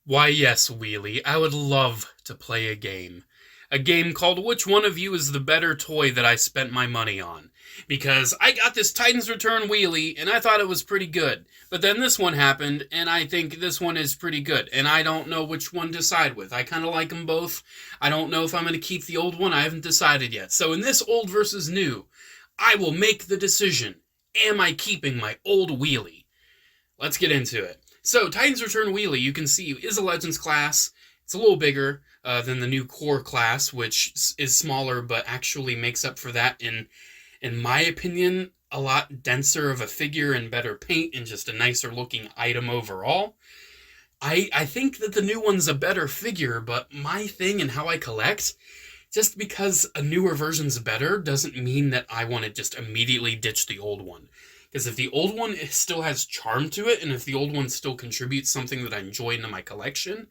Why, yes, Wheelie, I would love to play a game. A game called Which One of You is the Better Toy That I Spent My Money On? Because I got this Titans Return Wheelie, and I thought it was pretty good. But then this one happened, and I think this one is pretty good. And I don't know which one to side with. I kind of like them both. I don't know if I'm going to keep the old one. I haven't decided yet. So in this old versus new, I will make the decision. Am I keeping my old Wheelie? Let's get into it. So, Titans Return Wheelie, you can see, is a Legends class. It's a little bigger than the new Core class, which is smaller, but actually makes up for that in my opinion, a lot denser of a figure and better paint and just a nicer looking item overall. I think that the new one's a better figure, but my thing and how I collect, just because a newer version's better doesn't mean that I want to just immediately ditch the old one. Because if the old one still has charm to it, and if the old one still contributes something that I enjoy into my collection,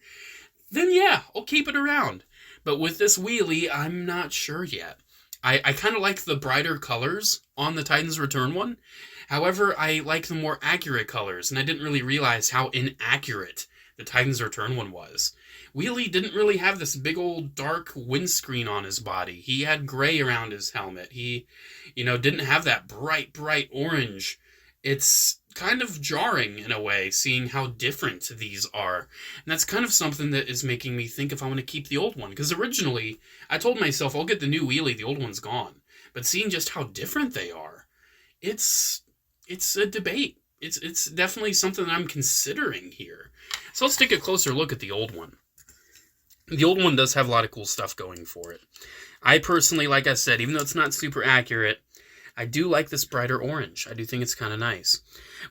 then yeah, I'll keep it around. But with this Wheelie, I'm not sure yet. I kind of like the brighter colors on the Titans Return one. However, I like the more accurate colors, and I didn't really realize how inaccurate the Titans Return one was. Wheelie didn't really have this big old dark windscreen on his body. He had gray around his helmet. He, didn't have that bright orange. It's kind of jarring in a way, seeing how different these are. And that's kind of something that is making me think if I want to keep the old one. Because originally, I told myself, I'll get the new Wheelie, the old one's gone. But seeing just how different they are, it's a debate. It's definitely something that I'm considering here. So let's take a closer look at the old one. The old one does have a lot of cool stuff going for it. I personally, like I said, even though it's not super accurate, I do like this brighter orange. I do think it's kind of nice.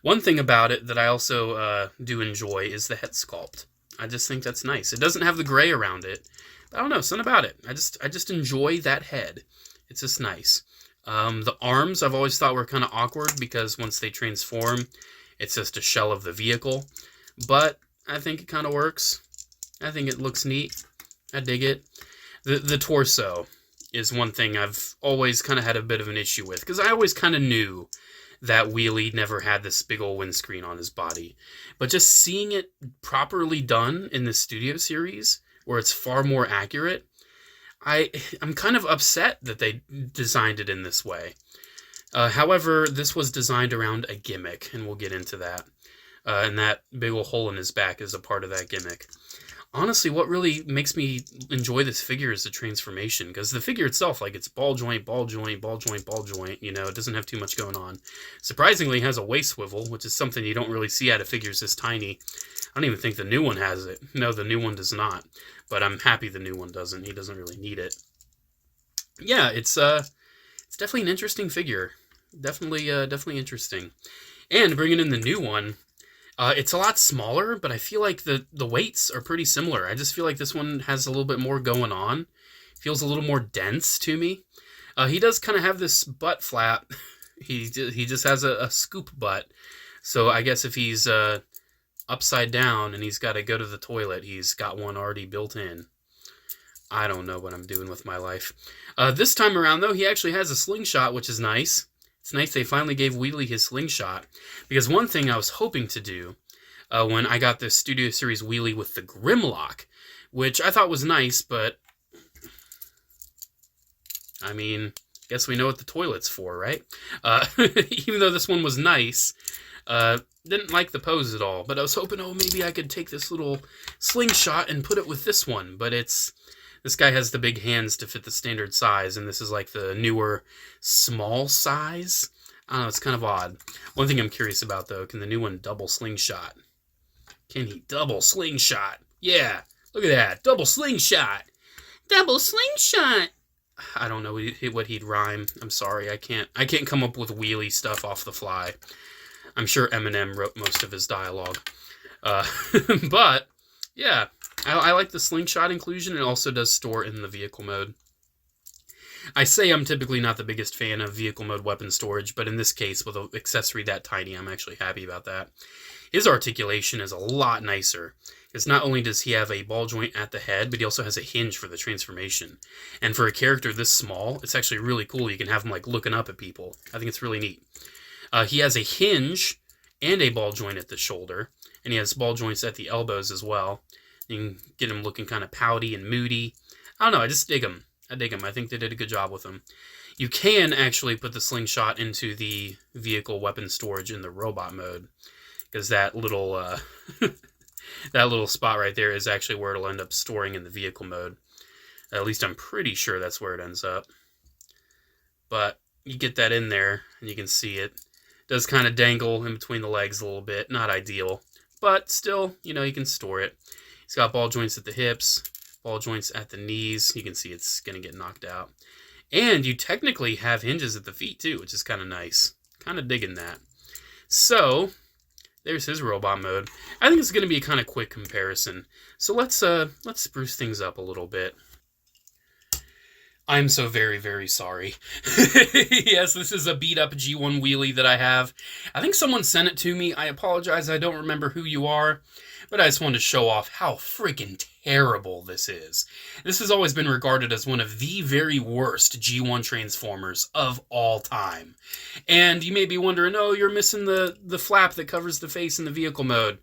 One thing about it that I also do enjoy is the head sculpt. I just think that's nice. It doesn't have the gray around it. But I don't know, something about it. I just enjoy that head. It's just nice. The arms I've always thought were kind of awkward because once they transform, it's just a shell of the vehicle. But I think it kind of works. I think it looks neat. I dig it. The torso is one thing I've always kind of had a bit of an issue with, because I always kind of knew that Wheelie never had this big old windscreen on his body. But just seeing it properly done in the Studio Series, where it's far more accurate, I'm kind of upset that they designed it in this way. However, this was designed around a gimmick, and we'll get into that. And that big old hole in his back is a part of that gimmick. Honestly, what really makes me enjoy this figure is the transformation, because the figure itself, like, it's ball joint, ball joint, ball joint, ball joint, it doesn't have too much going on. Surprisingly, it has a waist swivel, which is something you don't really see out of figures this tiny. I don't even think the new one has it. No, the new one does not, but I'm happy the new one doesn't. He doesn't really need it. Yeah, it's definitely an interesting figure. Definitely interesting. And bringing in the new one, it's a lot smaller, but I feel like the weights are pretty similar. I just feel like this one has a little bit more going on. Feels a little more dense to me. He does kind of have this butt flap. He just has a scoop butt. So I guess if he's upside down and he's got to go to the toilet, he's got one already built in. I don't know what I'm doing with my life. This time around, though, he actually has a slingshot, which is nice. It's nice they finally gave Wheelie his slingshot, because one thing I was hoping to do when I got this Studio Series Wheelie with the Grimlock, which I thought was nice, but I mean, guess we know what the toilet's for, right? Even though this one was nice, didn't like the pose at all, but I was hoping, maybe I could take this little slingshot and put it with this one, but this guy has the big hands to fit the standard size, and this is like the newer small size. I don't know, it's kind of odd. One thing I'm curious about, though, can the new one double slingshot? Can he double slingshot? Yeah, look at that, double slingshot. Double slingshot. I don't know what he'd rhyme. I'm sorry, I can't come up with Wheelie stuff off the fly. I'm sure Eminem wrote most of his dialogue. But, yeah. I like the slingshot inclusion. It also does store in the vehicle mode. I say I'm typically not the biggest fan of vehicle mode weapon storage, but in this case, with an accessory that tiny, I'm actually happy about that. His articulation is a lot nicer, because not only does he have a ball joint at the head, but he also has a hinge for the transformation. And for a character this small, it's actually really cool. You can have him like looking up at people. I think it's really neat. He has a hinge and a ball joint at the shoulder, and he has ball joints at the elbows as well. You can get him looking kind of pouty and moody. I don't know, I just dig him. I dig him. I think they did a good job with him. You can actually put the slingshot into the vehicle weapon storage in the robot mode, because that little that little spot right there is actually where it'll end up storing in the vehicle mode. At least I'm pretty sure that's where it ends up. But you get that in there, and you can see it does kind of dangle in between the legs a little bit. Not ideal, but still, you can store it. It's got ball joints at the hips, ball joints at the knees. You can see it's going to get knocked out. And you technically have hinges at the feet too, which is kind of nice. Kind of digging that. So there's his robot mode. I think it's going to be a kind of quick comparison. So let's spruce things up a little bit. I'm so very, very sorry. Yes, this is a beat-up G1 wheelie that I have. I think someone sent it to me. I apologize, I don't remember who you are. But I just wanted to show off how freaking terrible this is. This has always been regarded as one of the very worst G1 Transformers of all time. And you may be wondering, oh, you're missing the flap that covers the face in the vehicle mode.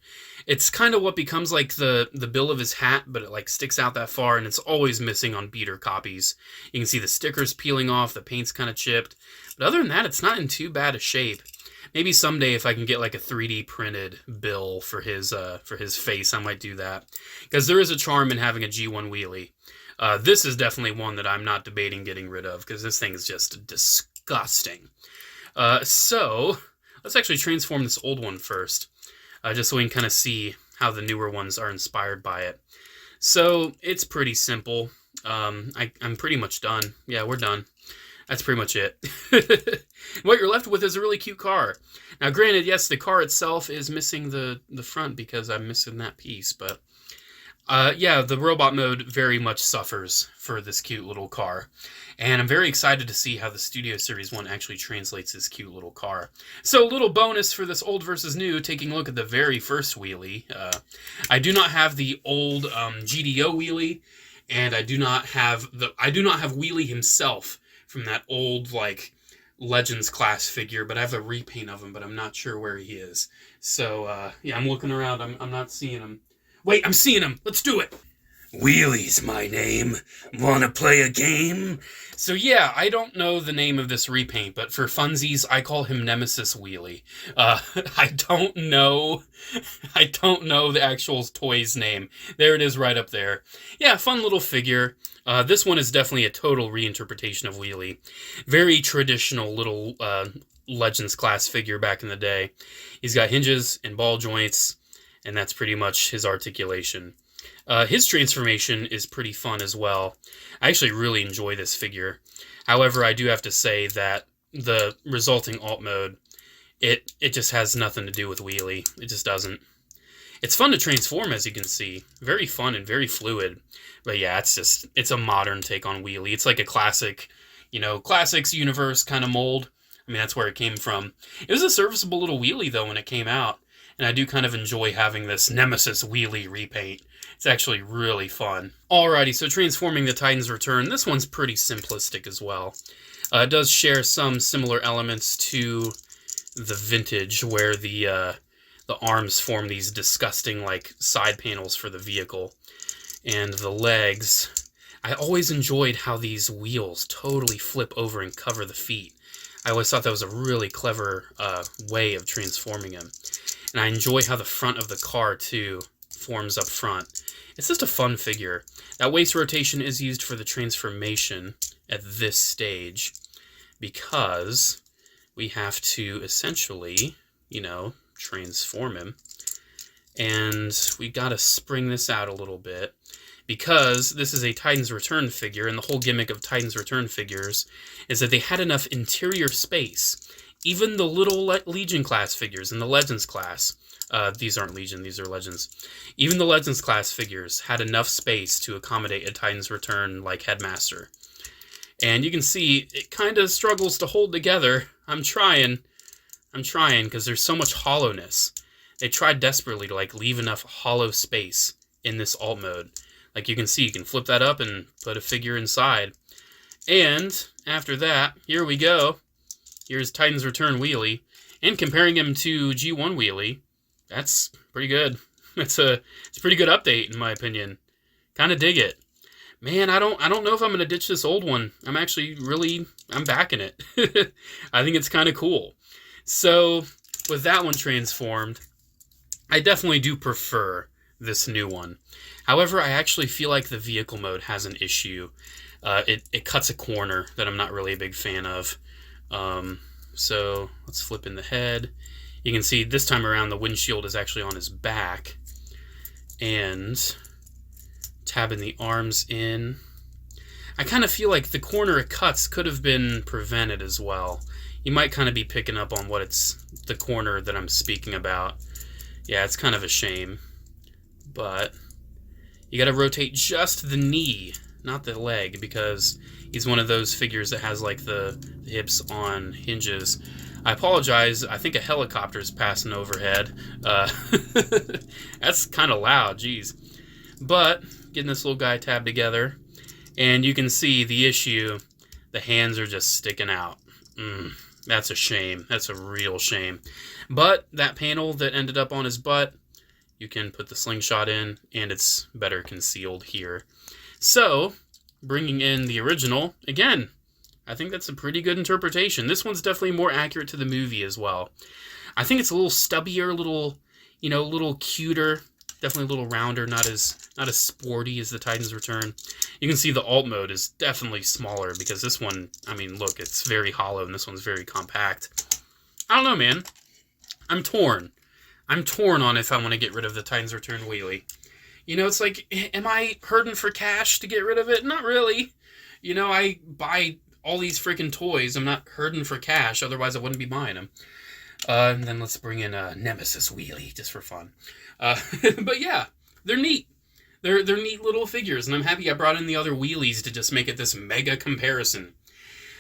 It's kind of what becomes like the bill of his hat, but it like sticks out that far, and it's always missing on beater copies. You can see the stickers peeling off, the paint's kind of chipped. But other than that, it's not in too bad a shape. Maybe someday if I can get like a 3D printed bill for his face, I might do that. Because there is a charm in having a G1 wheelie. This is definitely one that I'm not debating getting rid of, because this thing is just disgusting. So let's actually transform this old one first, just so we can kind of see how the newer ones are inspired by it. So it's pretty simple. I'm pretty much done. Yeah, we're done. That's pretty much it. What you're left with is a really cute car. Now, granted, yes, the car itself is missing the front because I'm missing that piece, but yeah, the robot mode very much suffers for this cute little car. And I'm very excited to see how the Studio Series 1 actually translates this cute little car. So, a little bonus for this old versus new, taking a look at the very first wheelie. I do not have the old GDO wheelie, and I do not have Wheelie himself from that old, like, Legends class figure, but I have a repaint of him, but I'm not sure where he is. So, yeah, I'm looking around. I'm not seeing him. Wait, I'm seeing him. Let's do it. Wheelie's my name. Wanna play a game? So yeah, I don't know the name of this repaint, but for funsies, I call him Nemesis Wheelie. I don't know the actual toy's name. There it is right up there. Yeah, fun little figure. This one is definitely a total reinterpretation of Wheelie. Very traditional little Legends class figure back in the day. He's got hinges and ball joints, and that's pretty much his articulation. His transformation is pretty fun as well. I actually really enjoy this figure. However, I do have to say that the resulting alt mode, it just has nothing to do with Wheelie. It just doesn't. It's fun to transform, as you can see. Very fun and very fluid. But yeah, it's a modern take on Wheelie. It's like a classic, classics universe kind of mold. I mean, that's where it came from. It was a serviceable little Wheelie, though, when it came out. And I do kind of enjoy having this Nemesis Wheelie repaint. It's actually really fun. Alrighty, so transforming the Titan's Return. This one's pretty simplistic as well. It does share some similar elements to the Vintage, where the arms form these disgusting, like, side panels for the vehicle. And the legs. I always enjoyed how these wheels totally flip over and cover the feet. I always thought that was a really clever way of transforming him. And I enjoy how the front of the car, too, forms up front. It's just a fun figure. That waist rotation is used for the transformation at this stage, because we have to essentially, transform him. And we gotta spring this out a little bit, because this is a Titan's Return figure, and the whole gimmick of Titan's Return figures is that they had enough interior space. Even the little Legion class figures in the Legends class, these aren't Legion, these are Legends. Even the Legends class figures had enough space to accommodate a Titan's Return like Headmaster. And you can see it kind of struggles to hold together. I'm trying, because there's so much hollowness. They tried desperately to leave enough hollow space in this alt mode. Like you can see, you can flip that up and put a figure inside. And after that, here we go. Here's Titan's Return Wheelie. And comparing him to G1 Wheelie, that's pretty good. It's a pretty good update in my opinion. Kind of dig it. Man, I don't know if I'm gonna ditch this old one. I'm actually I'm backing it. I think it's kind of cool. So with that one transformed, I definitely do prefer this new one. However, I actually feel like the vehicle mode has an issue. It cuts a corner that I'm not really a big fan of. So let's flip in the head. You can see this time around the windshield is actually on his back. And tabbing the arms in. I kind of feel like the corner it cuts could have been prevented as well. You might kind of be picking up on what it's the corner that I'm speaking about. Yeah, it's kind of a shame. But you got to rotate just the knee, not the leg, because he's one of those figures that has like the hips on hinges. I apologize. I think a helicopter's passing overhead. That's kind of loud, geez. But getting this little guy tabbed together, and you can see the issue. The hands are just sticking out. That's a shame. That's a real shame. But that panel that ended up on his butt, you can put the slingshot in, and it's better concealed here. So, bringing in the original, again, I think that's a pretty good interpretation. This one's definitely more accurate to the movie as well. I think it's a little stubbier, a little cuter, definitely a little rounder, not as sporty as the Titan's Return. You can see the alt mode is definitely smaller because this one, I mean, look, it's very hollow, and this one's very compact. I don't know, man. I'm torn. I'm torn on if I want to get rid of the Titan's Return wheelie. You know, it's like, am I hurting for cash to get rid of it? Not really. You know, I buy all these freaking toys. I'm not hurting for cash, otherwise I wouldn't be buying them. And then let's bring in a Nemesis wheelie, just for fun. But yeah, they're neat. They're neat little figures, and I'm happy I brought in the other wheelies to just make it this mega comparison.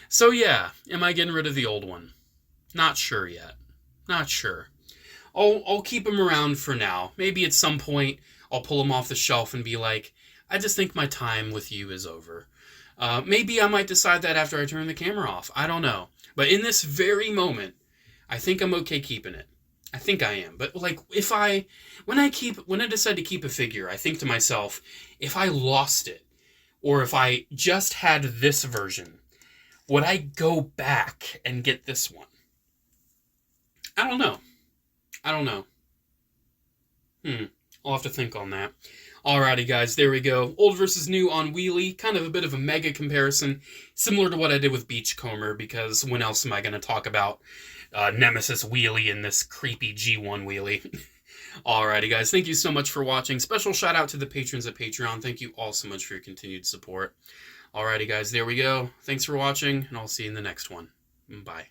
So yeah, am I getting rid of the old one? Not sure yet. Not sure. I'll keep them around for now. Maybe at some point I'll pull them off the shelf and be like, I just think my time with you is over. Maybe I might decide that after I turn the camera off. I don't know. But in this very moment, I think I'm okay keeping it. I think I am. But like, when I decide to keep a figure, I think to myself, if I lost it, or if I just had this version, would I go back and get this one? I don't know. I'll have to think on that. Alrighty, guys, there we go. Old versus new on Wheelie. Kind of a bit of a mega comparison, similar to what I did with Beachcomber, because when else am I going to talk about Nemesis Wheelie and this creepy G1 Wheelie? Alrighty, guys, thank you so much for watching. Special shout out to the patrons at Patreon. Thank you all so much for your continued support. Alrighty, guys, there we go. Thanks for watching, and I'll see you in the next one. Bye.